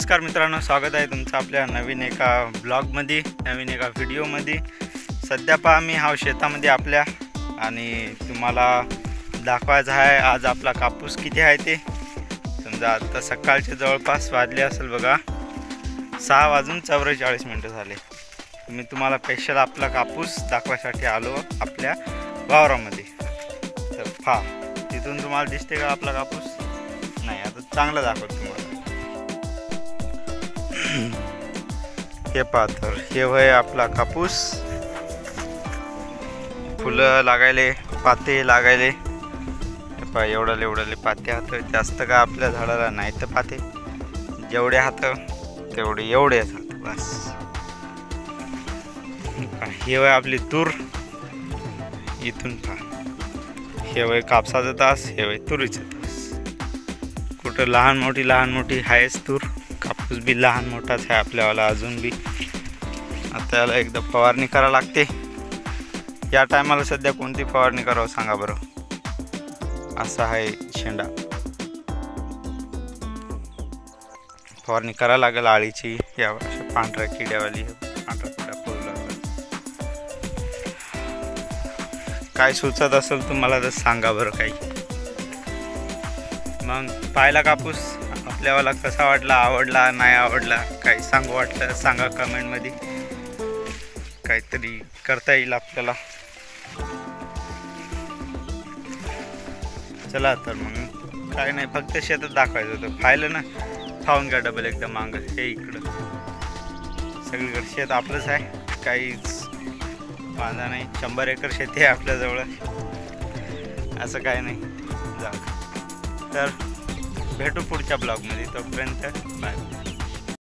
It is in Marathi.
नमस्कार मित्रांनो, स्वागत आहे तुमचं आपल्या नवीन एका ब्लॉगमध्ये, नवीन एका व्हिडिओमध्ये। सध्या पहा मी हा शेतामध्ये आपल्या आणि तुम्हाला दाखवायचं आहे आज आपला कापूस किती आहे ते। समजा आता सकाळचे जवळपास वाजले असेल बघा 6:44 झाले। मी तुम्हाला स्पेशल आपला कापूस दाखवायसाठी आलो आपल्या वावरामध्ये। तर पहा तिथून तुम्हाला दिसते का आपला कापूस? नाही, आता चांगलं दाखवतो तुम्हाला। हे पहा, तर हे होय आपला कापूस। फुलं लागायले, पाते लागायले। हे पहा एवढले पाते हात, जास्त का आपल्या झाडाला नाही तर पाते जेवढे हात तेवढे एवढे हात बस। हे होय आपली तूर। इथून पहा हे होय कापसाचा तास, हे होय तुरीचा तास। कुठं लहान मोठी आहेच तूर, कापूस बी लहान मोठाच आहे आपल्यावाला अजून बी। आता याला एकदा फवारणी करा लागते। या टायमाला सध्या कोणती फवारणी करावं सांगा बरं? असा आहे शेंडा, फवारणी करा लागेल आळीची। या पांढऱ्या किड्यावाली, पांढरा किडा पडू लागला। काय सुचत असेल तुम्हाला तर सांगा बरं काही। मग पाहिला कापूस आपल्यावाला कसा वाटला, आवडला नाही आवडला काही सांगू वाटलं सांगा कमेंटमध्ये, काहीतरी करता येईल आपल्याला। चला तर मग काय नाही, फक्त शेतात दाखवायचं होतं। पाहिलं ना, खाऊन घ्या डबल एकदम मांग। हे इकडं सगळीकडे शेत आपलंच आहे, काहीच वांधा नाही। 100 एकर शेती आहे आपल्याजवळ, असं काय नाही। जाऊ तर भेटू पुढच्या ब्लॉगमध्ये, तोपर्यंत बाय।